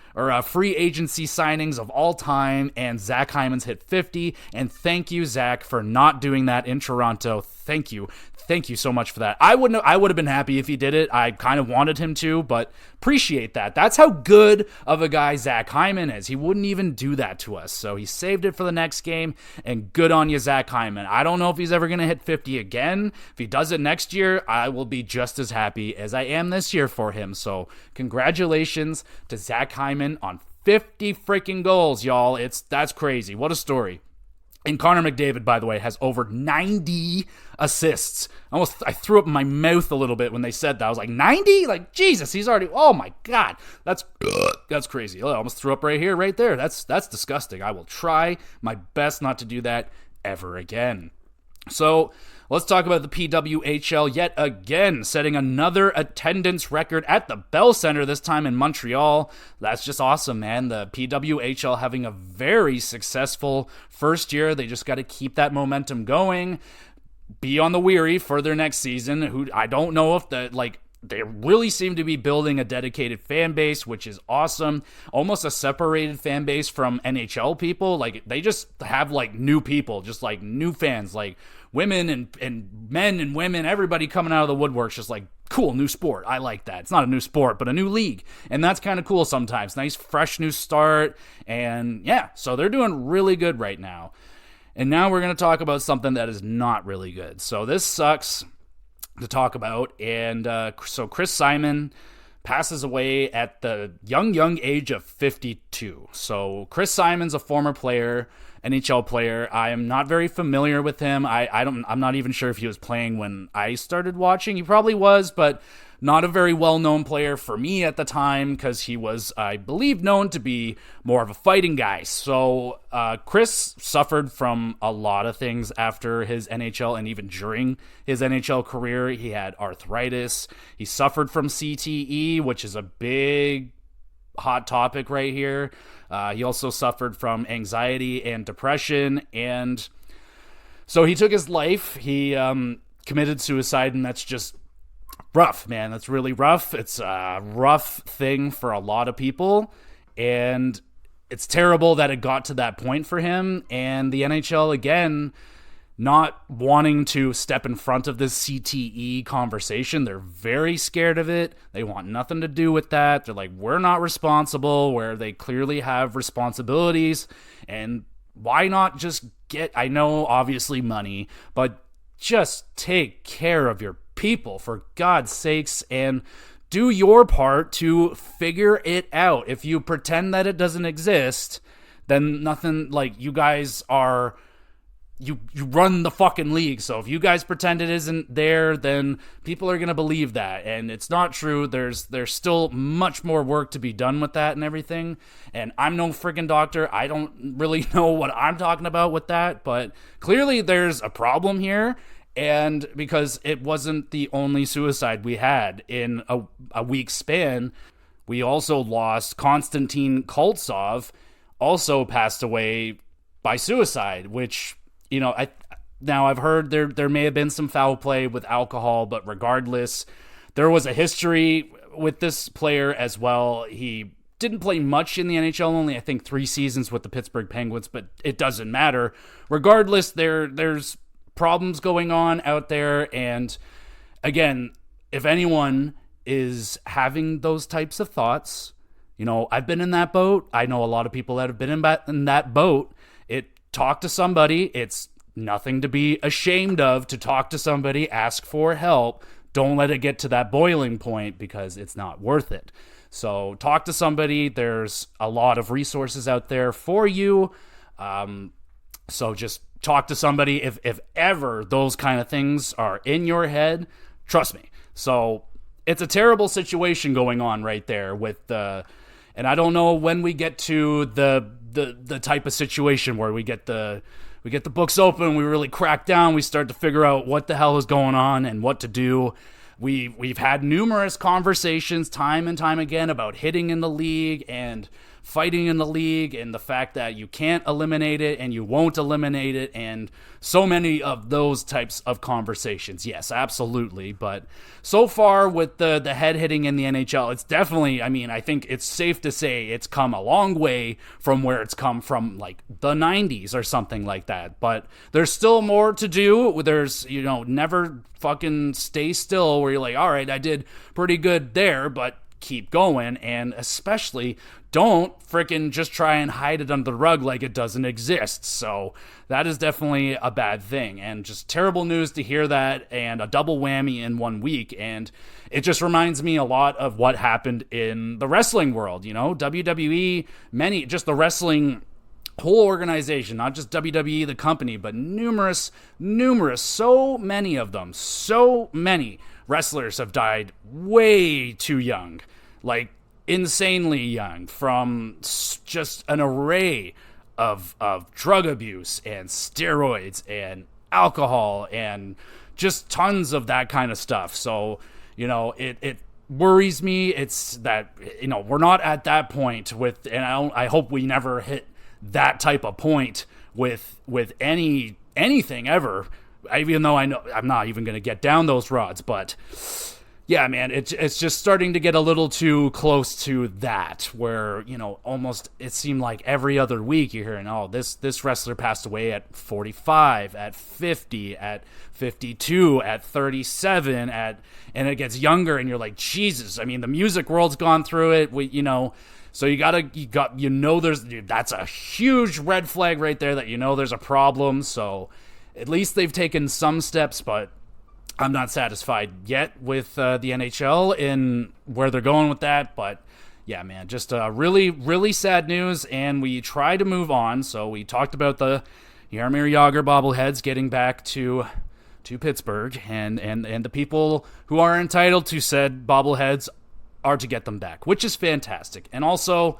free agency signings of all time, and Zach Hyman's hit 50. And thank you, Zach, for not doing that in Toronto. Thank you so much for that. I would have been happy if he did it. I kind of wanted him to, but appreciate that. That's how good of a guy Zach Hyman is. He wouldn't even do that to us. So he saved it for the next game, and good on you, Zach Hyman. I don't know if he's ever going to hit 50 again. If he does it next year, I will be just as happy as I am this year for him. So congratulations to Zach Hyman on 50 freaking goals, y'all. That's crazy. What a story. And Connor McDavid, by the way, has over 90 assists. I threw up in my mouth a little bit when they said that. I was like, 90? Like, Jesus, he's already, oh my God. That's crazy. I almost threw up right there. That's disgusting. I will try my best not to do that ever again. So let's talk about the PWHL yet again, setting another attendance record at the Bell Center, this time in Montreal. That's just awesome, man. The PWHL having a very successful first year. They just got to keep that momentum going. Be on the weary for their next season. Who I don't know if they really seem to be building a dedicated fan base, which is awesome. Almost a separated fan base from NHL people. Like, they just have, like, new people, just, like, new fans, like, women and men and women, everybody coming out of the woodworks, just like, cool, new sport. I like that. It's not a new sport, but a new league. And that's kind of cool sometimes. Nice, fresh new start. And, yeah, so they're doing really good right now. And now we're going to talk about something that is not really good. So this sucks to talk about, and so Chris Simon passes away at the young age of 52. So Chris Simon's a former player, NHL player. I am not very familiar with him. I'm not even sure if he was playing when I started watching. He probably was, but not a very well-known player for me at the time, because he was, I believe, known to be more of a fighting guy. So Chris suffered from a lot of things after his NHL, and even during his NHL career. He had arthritis. He suffered from CTE, which is a big hot topic right here. He also suffered from anxiety and depression, and so he took his life. He committed suicide, and that's just rough, man. That's really rough. It's a rough thing for a lot of people, and it's terrible that it got to that point for him. And the NHL, again, not wanting to step in front of this CTE conversation. They're very scared of it. They want nothing to do with that. They're like, we're not responsible, where they clearly have responsibilities. And why not just get, I know, obviously money, but just take care of your people, for God's sakes, and do your part to figure it out. If you pretend that it doesn't exist, then nothing, like, you guys are, you run the fucking league. So if you guys pretend it isn't there, then people are going to believe that, and it's not true. There's still much more work to be done with that and everything, and I'm no freaking doctor. I don't really know what I'm talking about with that, but clearly there's a problem here. And because it wasn't the only suicide we had in a week span, we also lost Konstantin Koltsov, also passed away by suicide, which, you know, now I've heard there may have been some foul play with alcohol, but regardless, there was a history with this player as well. He didn't play much in the NHL, only I think 3 seasons with the Pittsburgh Penguins, but it doesn't matter. Regardless, there's problems going on out there, and again, if anyone is having those types of thoughts, you know, I've been in that boat. I know a lot of people that have been in that boat. Talk to somebody. It's nothing to be ashamed of to talk to somebody, ask for help. Don't let it get to that boiling point, because it's not worth it. So talk to somebody. There's a lot of resources out there for you. So just talk to somebody if ever those kind of things are in your head. Trust me. So it's a terrible situation going on right there with and I don't know when we get to the type of situation where we get the books open, we really crack down, we start to figure out what the hell is going on and what to do. We've had numerous conversations time and time again about hitting in the league and fighting in the league and the fact that you can't eliminate it and you won't eliminate it and so many of those types of conversations. Yes, absolutely. But so far with the head hitting in the NHL, it's definitely, I think it's safe to say it's come a long way from where it's come from like the 90s or something like that. But there's still more to do. There's, never fucking stay still where you're like, all right, I did pretty good there, but keep going, and especially don't freaking just try and hide it under the rug like it doesn't exist. So that is definitely a bad thing, and just terrible news to hear that, and a double whammy in 1 week. And it just reminds me a lot of what happened in the wrestling world, WWE, just the wrestling whole organization, not just WWE the company, but numerous, so many wrestlers have died way too young, like insanely young, from just an array of drug abuse and steroids and alcohol and just tons of that kind of stuff. So, it worries me. It's that, we're not at that point with, and I hope we never hit that type of point with anything ever, even though I know I'm not even going to get down those roads. But yeah, man, it's just starting to get a little too close to that, where, almost it seemed like every other week you're hearing, oh, this wrestler passed away at 45, at 50, at 52, at 37, and it gets younger, and you're like, Jesus, the music world's gone through it, so that's a huge red flag right there, that there's a problem. So at least they've taken some steps, but I'm not satisfied yet with the NHL in where they're going with that. But yeah, man, just really, really sad news, and we try to move on. So we talked about the Jaromir Jagr bobbleheads getting back to Pittsburgh, and the people who are entitled to said bobbleheads are to get them back, which is fantastic. And also,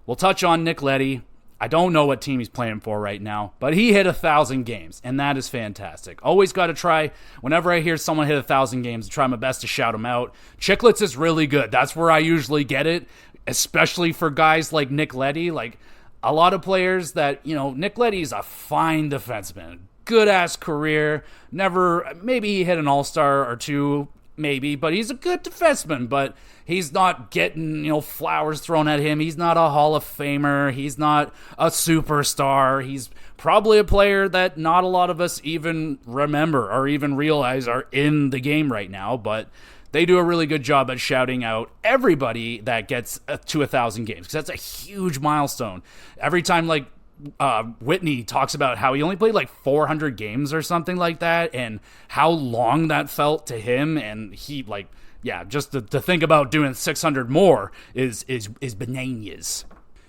we'll touch on Nick Leddy. I don't know what team he's playing for right now, but he hit 1,000 games, and that is fantastic. Always got to try, whenever I hear someone hit 1,000 games, try my best to shout him out. Chicklets is really good. That's where I usually get it, especially for guys like Nick Leddy. Like, a lot of players that, Nick Leddy's a fine defenseman, good-ass career. Maybe he hit an all-star or two, maybe, but he's a good defenseman, but he's not getting, flowers thrown at him. He's not a Hall of Famer. He's not a superstar. He's probably a player that not a lot of us even remember or even realize are in the game right now, but they do a really good job at shouting out everybody that gets to 1,000 games, because that's a huge milestone. Every time, Whitney talks about how he only played 400 games or something like that, and how long that felt to him, and he just to think about doing 600 more is bananas.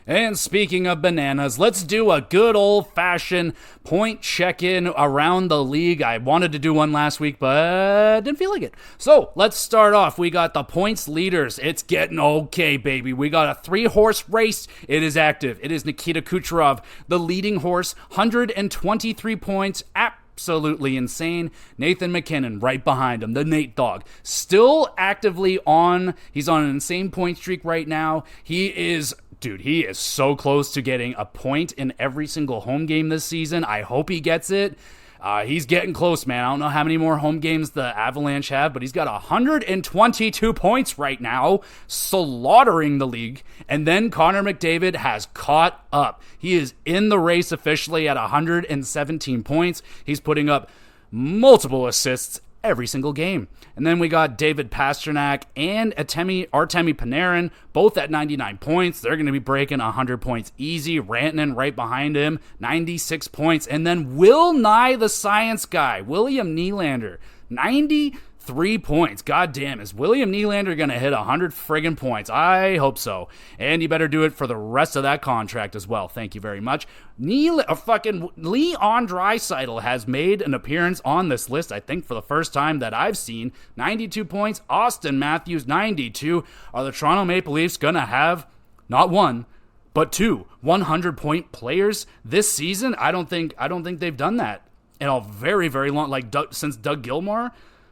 And speaking of bananas, let's do a good old-fashioned point check-in around the league. I wanted to do one last week, but didn't feel like it. So let's start off. We got the points leaders. It's getting okay, baby. We got a 3-horse race. It is active. It is Nikita Kucherov, the leading horse, 123 points, absolutely insane. Nathan McKinnon right behind him, the Nate Dog, still actively on. He's on an insane point streak right now. He is so close to getting a point in every single home game this season. I hope he gets it. He's getting close, man. I don't know how many more home games the Avalanche have, but he's got 122 points right now, slaughtering the league. And then Connor McDavid has caught up. He is in the race officially at 117 points. He's putting up multiple assists every single game. And then we got David Pastrnak and Artemi Panarin, both at 99 points. They're going to be breaking 100 points easy. Rantanen right behind him, 96 points. And then Will Nye, the science guy, William Nylander, 93 points. God damn, is William Nylander going to hit 100 friggin' points? I hope so. And you better do it for the rest of that contract as well. Thank you very much. Leon Draisaitl has made an appearance on this list, I think for the first time that I've seen. 92 points. Austin Matthews, 92. Are the Toronto Maple Leafs going to have not one, but two 100-point players this season? I don't think they've done that in a very, very long, since Doug Gilmour,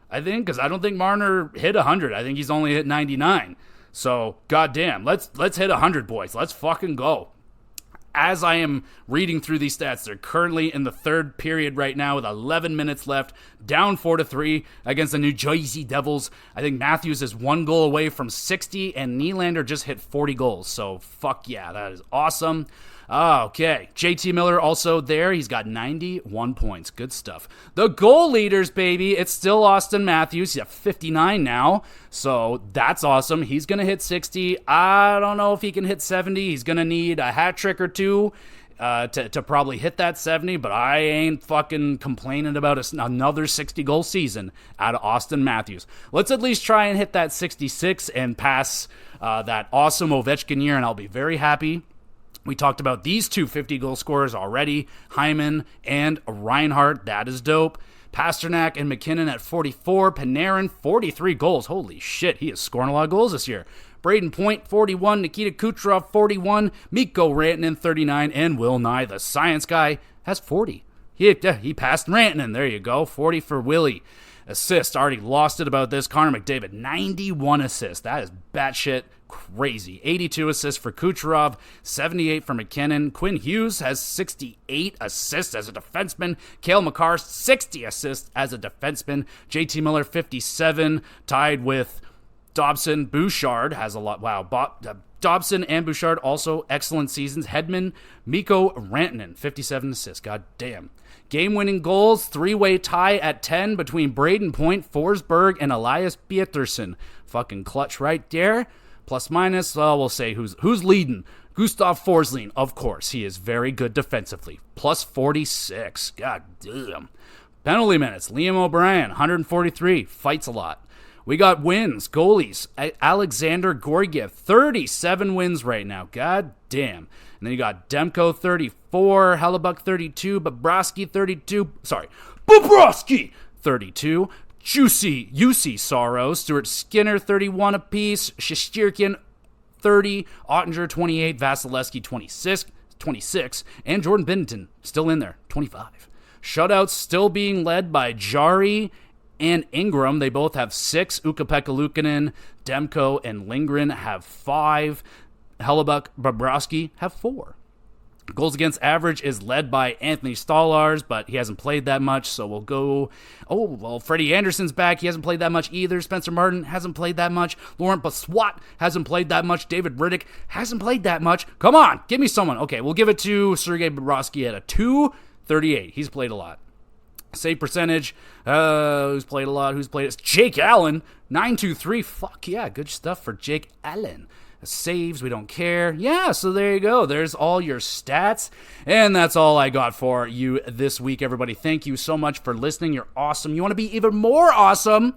I think, because I don't think Marner hit 100. I think he's only hit 99. So, goddamn, let's hit 100, boys. Let's fucking go. As I am reading through these stats, they're currently in the third period right now with 11 minutes left, down 4-3 against the New Jersey Devils. I think Matthews is 1 goal away from 60, and Nylander just hit 40 goals. So, fuck yeah, that is awesome. Okay, JT Miller also there. He's got 91 points. Good stuff. The goal leaders, baby. It's still Austin Matthews. He's at 59 now, so that's awesome. He's going to hit 60. I don't know if he can hit 70. He's going to need a hat trick or two to probably hit that 70, but I ain't fucking complaining about another 60-goal season out of Austin Matthews. Let's at least try and hit that 66 and pass that awesome Ovechkin year, and I'll be very happy. We talked about these two 50-goal scorers already, Hyman and Reinhart. That is dope. Pasternak and McKinnon at 44. Panarin, 43 goals. Holy shit, he is scoring a lot of goals this year. Braden Point, 41. Nikita Kucherov, 41. Mikko Rantanen, 39. And Will Nye, the science guy, has 40. He passed Rantanen. There you go. 40 for Willie. Assists, already lost it about this. Connor McDavid, 91 assists. That is batshit crazy. 82 assists for Kucherov, 78 for McKinnon. Quinn Hughes has 68 assists as a defenseman. Cale Makar, 60 assists as a defenseman. JT Miller, 57, tied with Dobson. Bouchard has a lot. Wow, Dobson and Bouchard also excellent seasons. Hedman, Mikko Rantanen, 57 assists. God damn. Game-winning goals, three-way tie at 10 between Braden Point, Forsberg, and Elias Pettersson. Fucking clutch right there. Plus minus, we'll say who's leading. Gustav Forsling, of course. He is very good defensively. Plus 46. God damn. Penalty minutes, Liam O'Brien, 143. Fights a lot. We got wins, goalies. Alexander Gorgiev, 37 wins right now. God damn. And then you got Demko, 34. Hellebuck, 32. Bobrovsky, 32. Bobrovsky, 32. UC Soros. Stuart Skinner, 31 apiece. Shesterkin, 30. Ottinger, 28. Vasilevsky, 26. And Jordan Binnington, still in there, 25. Shutouts still being led by Jari and Ingram. They both have 6. Ukko-Pekka Luukkonen, Demko, and Lindgren have 5. Hellebuck, Bobrovsky have 4. Goals against average is led by Anthony Stolarz, but he hasn't played that much, so we'll go... Oh, well, Freddie Anderson's back. He hasn't played that much either. Spencer Martin hasn't played that much. Laurent Brossoit hasn't played that much. David Riddick hasn't played that much. Come on, give me someone. Okay, we'll give it to Sergei Bobrovsky at a 238. He's played a lot. Save percentage, who's played a lot, It's Jake Allen, 923. Fuck yeah, good stuff for Jake Allen. Saves, we don't care. Yeah, so there you go. There's all your stats. And that's all I got for you this week, everybody. Thank you so much for listening. You're awesome. You want to be even more awesome?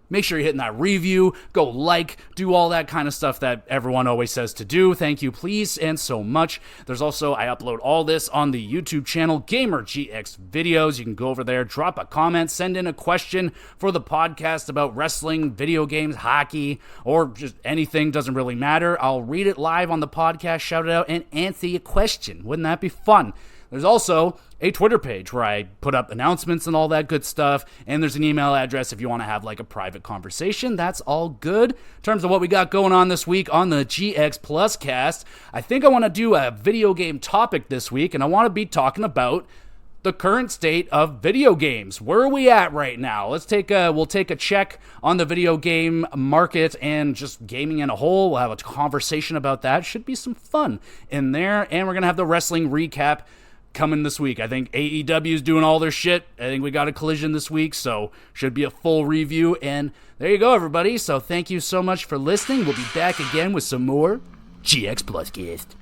Make sure you're hitting that review, go like, do all that kind of stuff that everyone always says to do. Thank you, please, and so much. There's also, I upload all this on the YouTube channel, Gamer GX Videos. You can go over there, drop a comment, send in a question for the podcast about wrestling, video games, hockey, or just anything, doesn't really matter. I'll read it live on the podcast, shout it out, and answer your question. Wouldn't that be fun? There's also a Twitter page where I put up announcements and all that good stuff, and there's an email address if you want to have like a private conversation. That's all good. In terms of what we got going on this week on the GX Plus cast, I think I want to do a video game topic this week, and I want to be talking about the current state of video games. Where are we at right now? We'll take a check on the video game market and just gaming in a whole. We'll have a conversation about that. Should be some fun in there, and we're going to have the wrestling recap coming this week. I think AEW is doing all their shit. I think we got a Collision this week, so should be a full review. And there you go, everybody. So thank you so much for listening. We'll be back again with some more GX Plus Cast.